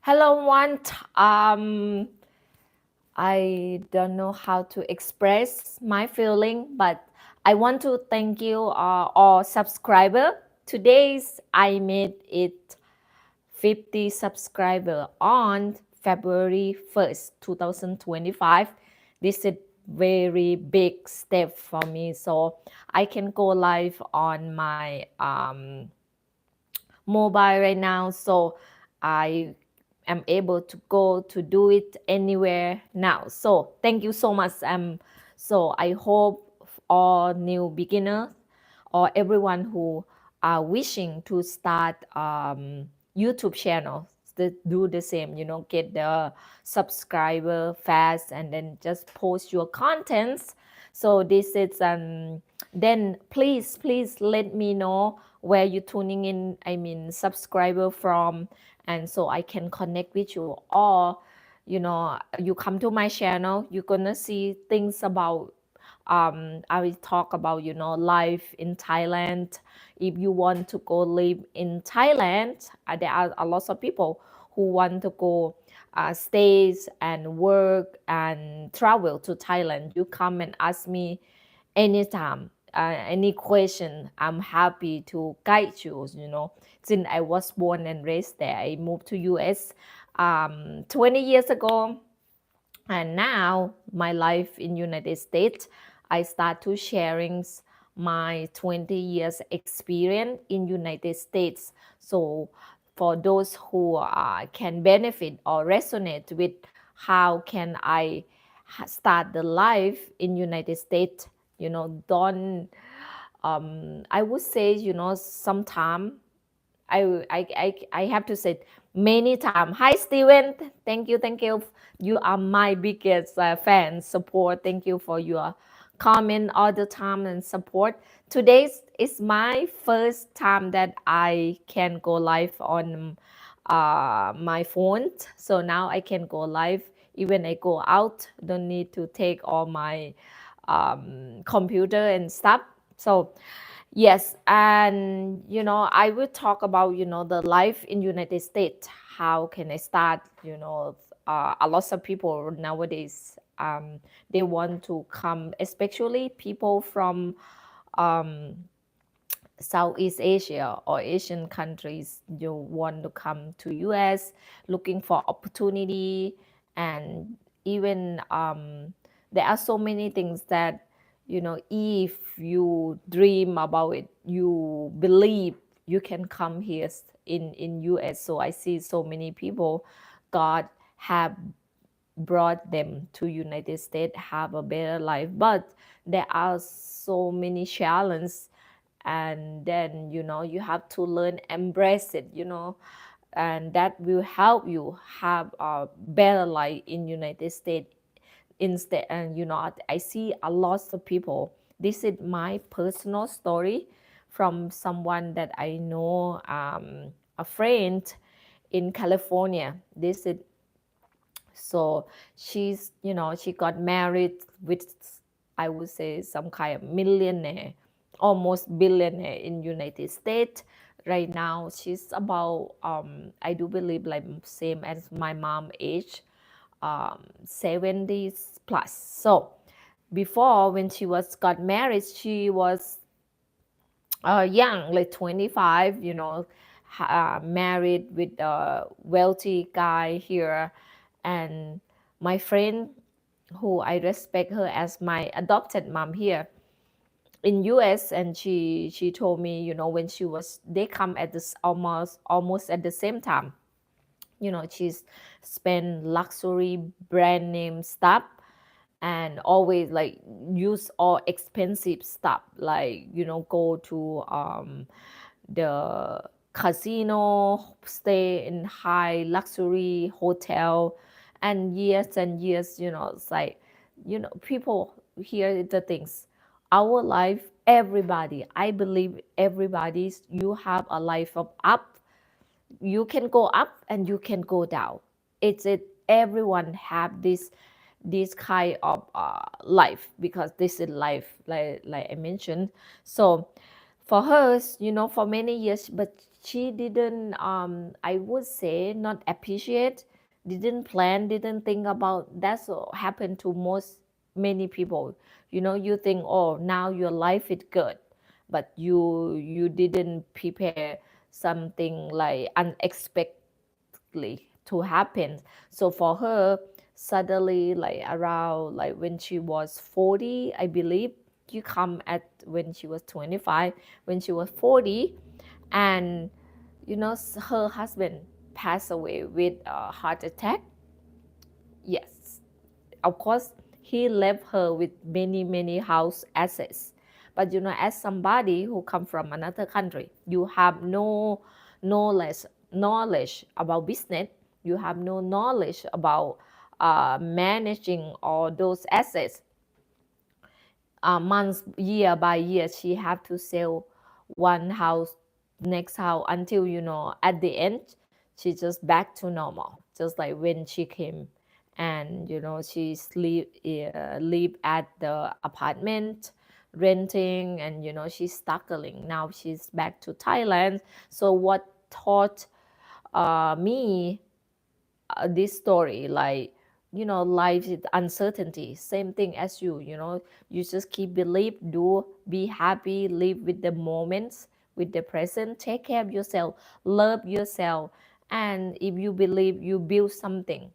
Hello, one. I don't know how to express my feeling, but I want to thank you, all subscriber. Today's I made it 50 subscriber on February 1st, 2025. This is very big step for me, so I can go live on my mobile right now. So I am able to go to do it anywhere now. So thank you so much. So I hope all new beginners or everyone who are wishing to start YouTube channel to do the same, get the subscriber fast and then just post your contents. So this is then please let me know where you're tuning in, I mean subscriber from, and so I can connect with you. Or you come to my channel, you're gonna see things about I will talk about life in Thailand. If you want to go live in Thailand, there are a lot of people who want to go stays and work and travel to Thailand. You come and ask me anytime, any question. I'm happy to guide you. Since I was born and raised there, I moved to US 20 years ago, and now my life in United States, I start to sharing my 20 years experience in United States. So for those who can benefit or resonate with how can I start the life in United States, don't I would say, sometime I have to say many times. Hi, Steven. Thank you. You are my biggest fan support. Thank you for your comment all the time and support. Today is my first time that I can go live on my phone. So now I can go live even I go out. Don't need to take all my computer and stuff. So yes, and I will talk about the life in United States. How can I start? A lot of people nowadays they want to come, especially people from um, Southeast Asia or Asian countries. You want to come to US looking for opportunity, and even there are so many things that if you dream about it, you believe you can come here in US. So I see so many people God have brought them to United States have a better life, but there are so many challenges, and then you have to learn embrace it, and that will help you have a better life in United States instead. And I see a lot of people. This is my personal story from someone that I know, a friend in California. This is so she got married with, I would say, some kind of millionaire, almost billionaire in United States. Right now she's about I do believe like same as my mom age, 70s plus. So before, when she was got married, she was young, like 25, married with a wealthy guy here. And my friend, who I respect her as my adopted mom here in US, and she told me, when she was, they come at this almost at the same time. She's spend luxury brand name stuff, and always like use all expensive stuff, like go to the casino, stay in high luxury hotel, and years. It's like, people hear the things. Our life, everybody, I believe everybody's, you have a life of up. You can go up and you can go down. It's it Everyone have this kind of life, because this is life, like I mentioned. So for her, for many years, but she didn't, I would say, not appreciate, didn't plan, didn't think about. That's what happened to most many people. You think, oh, now your life is good, but you didn't prepare something like unexpectedly to happen. So for her, suddenly, like around like when she was 40, I believe, you come at when she was 25, when she was 40, and her husband passed away with a heart attack. Yes, of course, he left her with many many house assets, but as somebody who come from another country, you have no knowledge about business. You have no knowledge about managing all those assets. Months, year by year, she have to sell one house, next house, until at the end she just back to normal, just like when she came. And she live at the apartment renting, and she's struggling. Now she's back to Thailand. So what taught me this story, like, life is uncertainty, same thing as you just keep believe, do, be happy, live with the moments, with the present, take care of yourself, love yourself. And if you believe, you build something,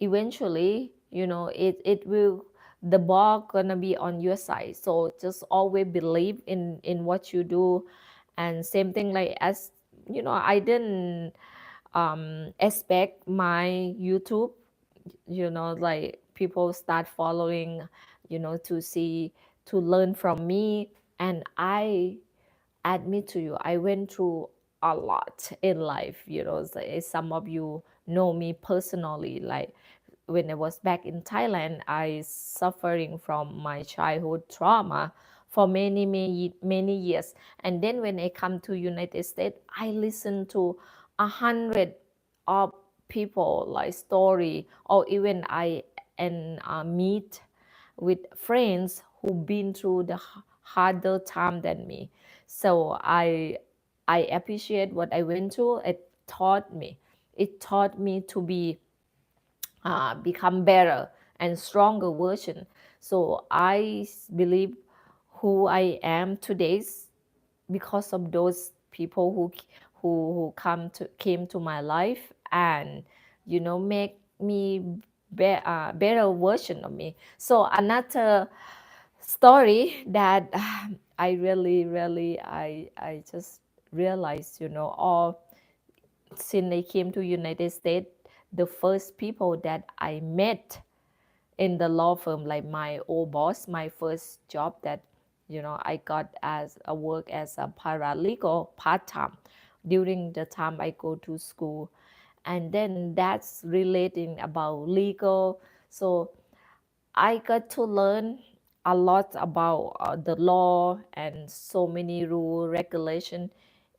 eventually it will, the ball gonna be on your side. So just always believe in what you do. And same thing, like, as I didn't expect my YouTube, like people start following, to see, to learn from me. And I admit to you, I went through a lot in life. Some of you know me personally. Like, when I was back in Thailand, I suffering from my childhood trauma for many many many years. And then when I come to United States, I listen to 100 of people like story, or even I and meet with friends who've been through the harder time than me. So I appreciate what I went through. It taught me to become better and stronger version. So I believe who I am today is because of those people who came to my life, and make me better version of me. So another story that I really I just realized, all since I came to United States, the first people that I met in the law firm, like my old boss, my first job that I got as a work as a paralegal part-time during the time I go to school. And then that's relating about legal. So I got to learn a lot about the law and so many rule regulation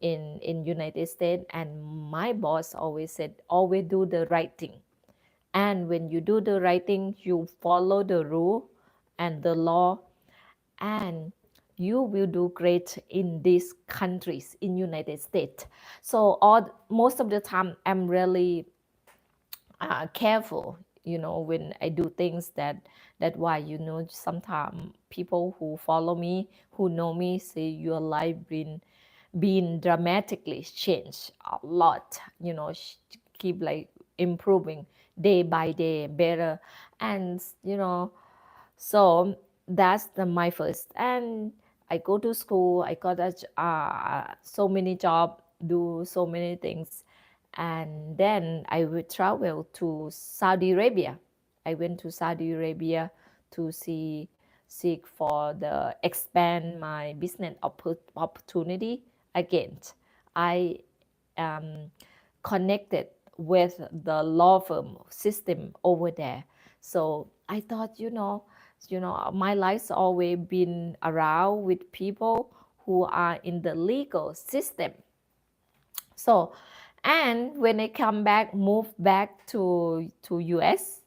in United States. And my boss always said, always do the right thing. And when you do the right thing, you follow the rule and the law, and you will do great in these countries, in United States. So most of the time, I'm really careful, when I do things. That why, sometimes people who follow me, who know me, say your life been dramatically changed a lot. Keep like improving day by day, better. And so that's my first. And I go to school, I got so many job, do so many things. And then I would travel to Saudi Arabia. I went to Saudi Arabia to seek for the expand my business opportunity again. I connected with the law firm system over there. So I thought, my life's always been around with people who are in the legal system. So, and when I come back, move back to US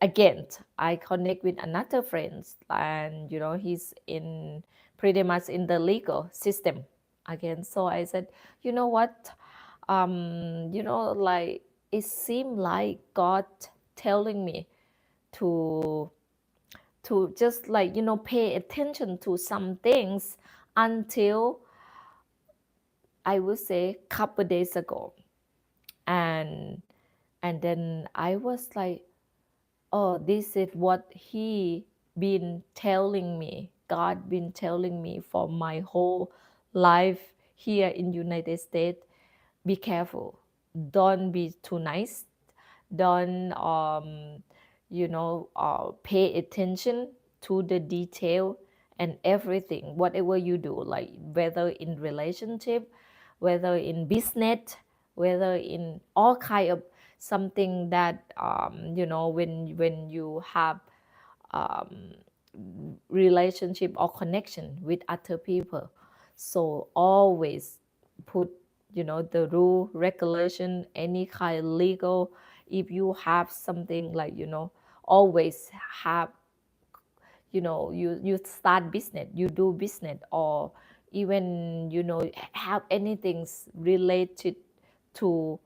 again, I connect with another friend, and he's in pretty much in the legal system. again. So I said, you know what, like it seemed like God telling me to just like pay attention to some things until I would say couple days ago. And and then I was like, oh, this is what he been telling me, God been telling me for my whole life here in United States. Be careful, don't be too nice, don't pay attention to the detail and everything, whatever you do, like whether in relationship, whether in business, whether in all kind of something that when you have um, relationship or connection with other people. So always put the rule, regulation, any kind legal. If you have something like always have, you start business, you do business, or even have anything related to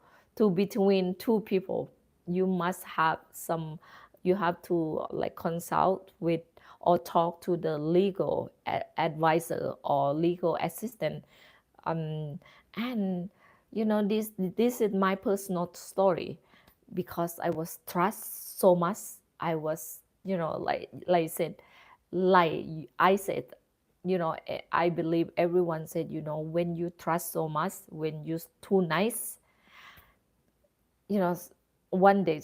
between two people, you must have some, you have to like consult with or talk to the legal advisor or legal assistant. um, and this is my personal story, because I was trust so much. I was like I said, like I said, I believe everyone said, when you trust so much, when you're too nice, you know one day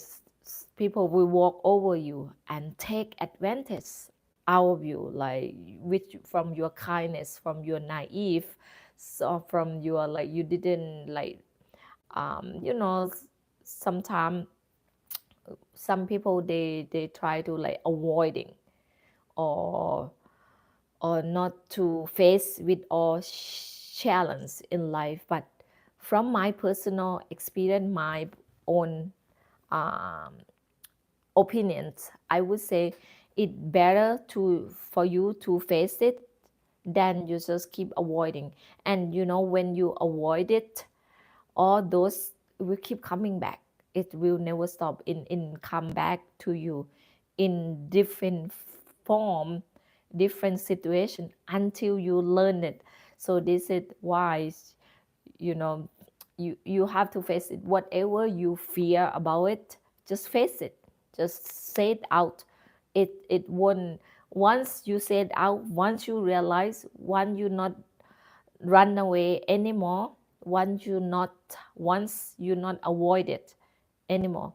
people will walk over you and take advantage out of you, like which from your kindness, from your naive, so from your like you didn't like sometimes some people they try to like avoiding, or not to face with all challenge in life. But from my personal experience, my own um, opinions, I would say it better to for you to face it than you just keep avoiding. And when you avoid it, all those will keep coming back. It will never stop in come back to you in different form, different situation, until you learn it. So this is why you know you have to face it. Whatever you fear about it, just face it, just say it out. It won't, once you say it out, once you realize, once you not run away anymore, once you not avoid it anymore,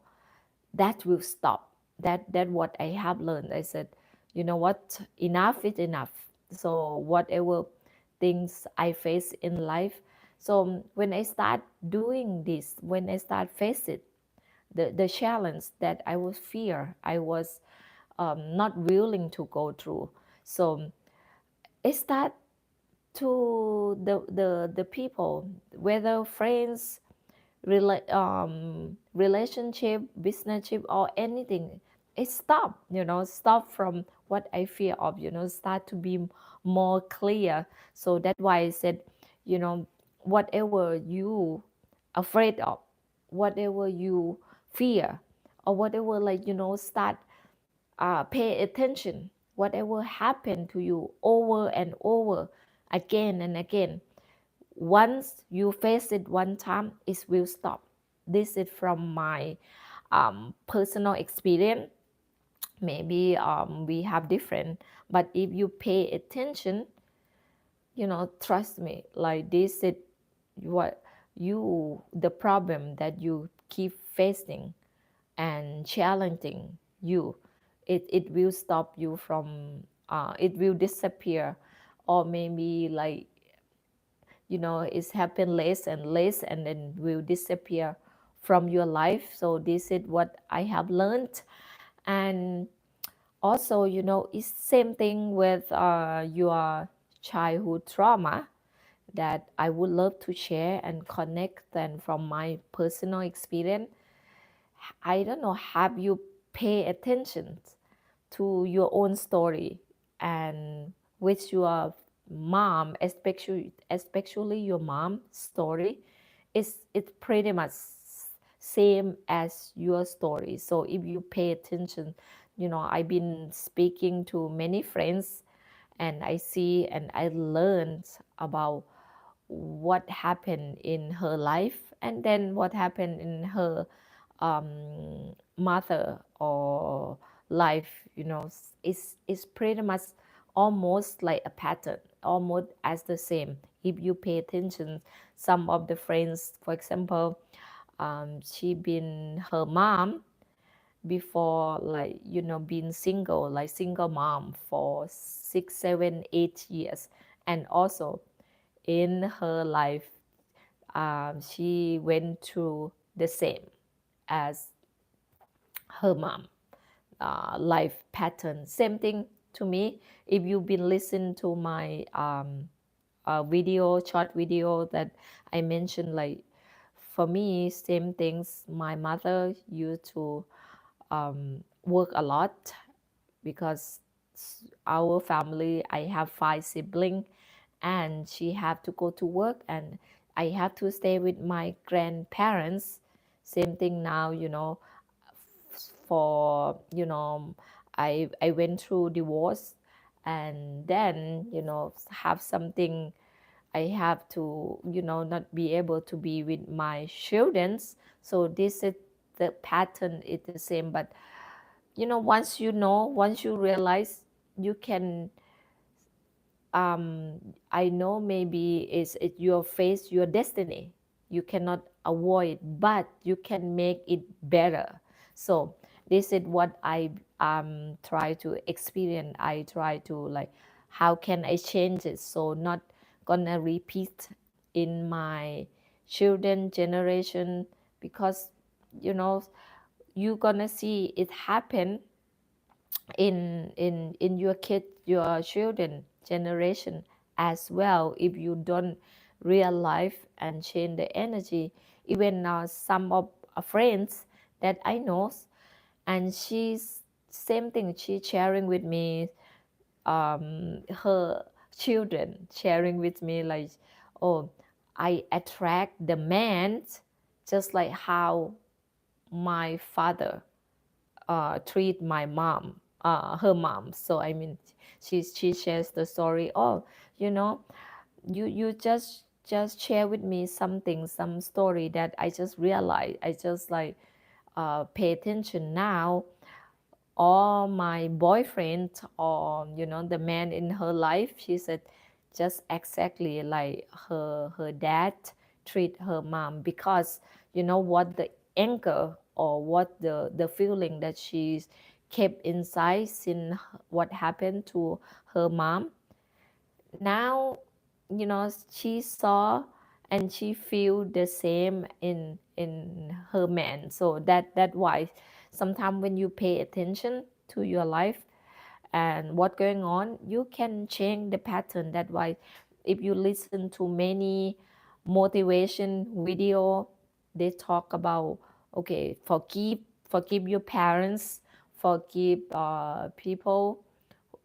that will stop. That what I have learned. I said, you know what, enough is enough. So whatever things I face in life, so when I start doing this, when I start face it, the challenge that I was fear, I was not willing to go through. So I start to the people, whether friends, relationship, business, or anything, it stop, stop from what I fear of, start to be more clear. So that's why I said, whatever you afraid of, whatever you fear, or whatever, like start pay attention, whatever happened to you over and over again and again. Once you face it one time, it will stop. This is from my personal experience. Maybe we have different, but if you pay attention, trust me, like this is what the problem that you keep facing and challenging you, it will stop you from it will disappear, or maybe like it's happen less and less and then will disappear from your life. So this is what I have learned. And also, it's same thing with your childhood trauma that I would love to share and connect. And from my personal experience, I don't know, have you pay attention to your own story and with your mom, especially your mom story, is it's pretty much same as your story. So if you pay attention, I've been speaking to many friends, and I see and I learned about what happened in her life, and then what happened in her mother or life. It's pretty much almost like a pattern, almost as the same. If you pay attention, some of the friends, for example, she been her mom before, like, being single, like single mom for 6 7 8 years, and also in her life, she went through the same as her mom, life pattern. Same thing to me. If you've been listening to my short video that I mentioned, like for me, same things. My mother used to work a lot because our family, I have 5 siblings, and she have to go to work, and I have to stay with my grandparents. Same thing now, for I went through divorce, and then have something. I have to not be able to be with my children. So this is the pattern is the same, but once you realize, you can, I know maybe it your face, your destiny. You cannot avoid, but you can make it better. So this is what I try to experience. I try to, like, how can I change it so not gonna repeat in my children generation, because you know you gonna see it happen in your kid, your children generation as well, if you don't real life and change the energy. Even some of friends that I know, and she's same thing, she sharing with me, her children sharing with me, like, oh, I attract the man just like how my father treat my mom, her mom. So I mean, she shares the story. Oh, you know, you just share with me something, some story that I just realized. I just like pay attention now. Or my boyfriend, or the man in her life, she said just exactly like her dad treat her mom, because what the anger, or what the feeling that she's kept inside since what happened to her mom. Now she saw and she feel the same in her man. So that why sometimes when you pay attention to your life and what going on, you can change the pattern. That why if you listen to many motivation video, they talk about, okay, forgive your parents, forgive people,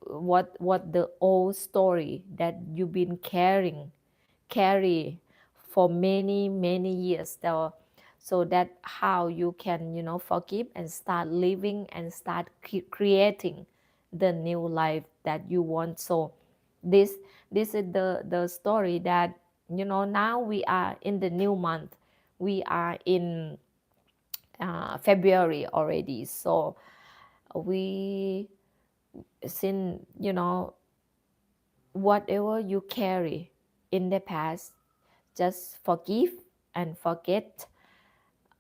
what the old story that you've been carry for many years. So that how you can forgive and start living and start creating the new life that you want. So this this is the story that now we are in the new month. We are in February already. So we, since whatever you carry in the past, just forgive and forget.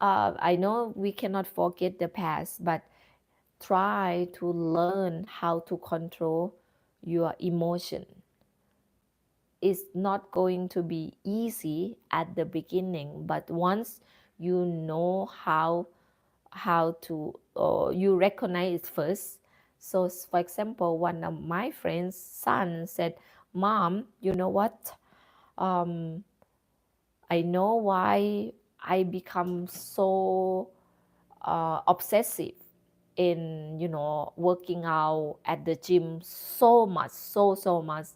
I know we cannot forget the past, but try to learn how to control your emotion. It's not going to be easy at the beginning, but once you know how to, you recognize it first. So for example, one of my friends' son said, "Mom, you know what? Um, I know why I become so obsessive in working out at the gym so much, so much,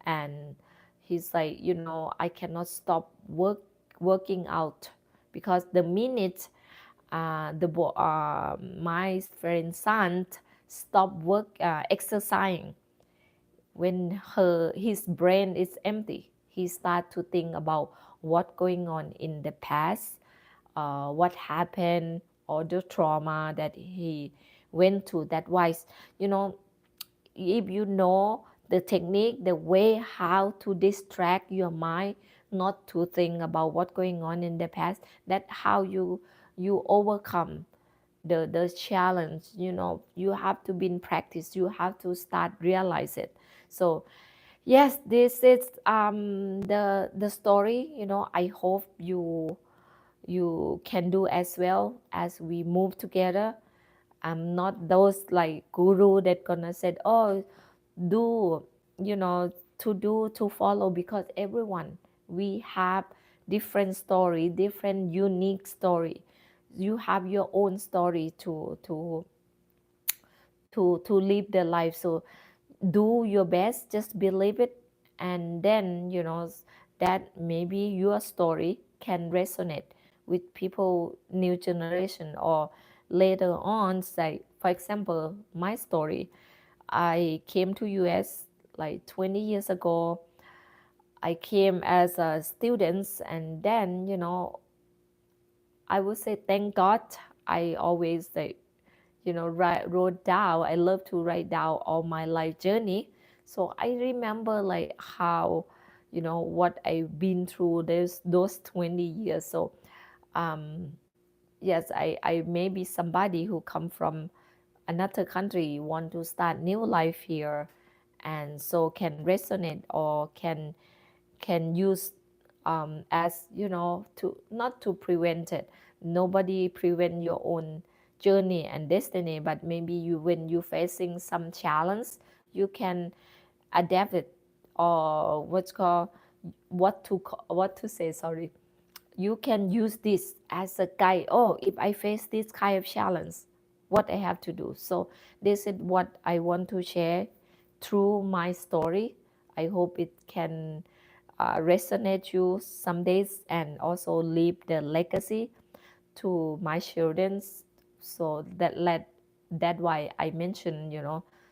and he's like, I cannot stop working out, because the minute my friend's son stop exercising, when his brain is empty, he start to think about what going on in the past, what happened, or the trauma that he went through. That wise, you know if you know the technique, the way how to distract your mind not to think about what's going on in the past, that how you overcome the challenge. You have to be in practice, you have to start realize it. So yes, this is the story. I hope you can do as well as we move together. I'm not those like guru that gonna say, oh, do to do to follow, because everyone, we have different story, different unique story. You have your own story to live the life. So do your best, just believe it, and then that maybe your story can resonate with people, new generation, or later on. Say, for example, my story, I came to US like 20 years ago. I came as a student, and then I would say thank God. I always say, wrote down. I love to write down all my life journey. So I remember like how, what I've been through those 20 years. So um, yes, I may be somebody who come from another country, want to start new life here, and so can resonate or can use as to not to prevent it. Nobody prevent your own journey and destiny, but maybe you, when you facing some challenge, you can adapt it, or what's called what to say, sorry, you can use this as a guide. Oh, if I face this kind of challenge, what I have to do. So this is what I want to share through my story. I hope it can resonate you some days, and also leave the legacy to my children. So that why I mentioned,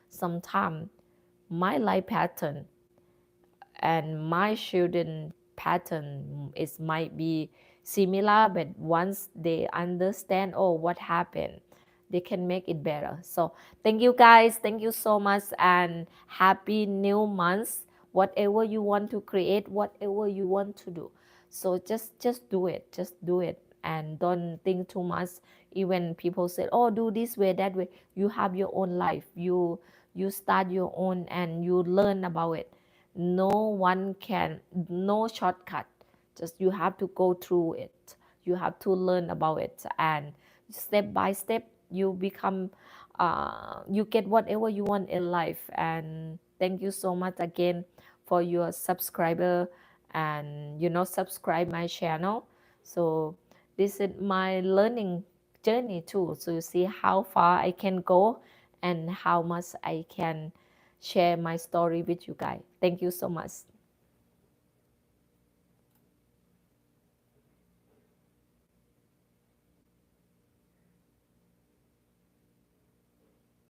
sometime my life pattern and my children pattern is might be similar, but once they understand, oh, what happened, they can make it better. So thank you guys, thank you so much, and happy new month. Whatever you want to create, whatever you want to do, so just do it, just do it, and don't think too much. Even people say, oh, do this way, that way, you have your own life, you start your own, and you learn about it. No one can, no shortcut, just you have to go through it, you have to learn about it, and step by step you become you get whatever you want in life. And thank you so much again for your subscriber, and subscribe my channel. So this is my learning journey too, so you see how far I can go and how much I can share my story with you guys. Thank you so much.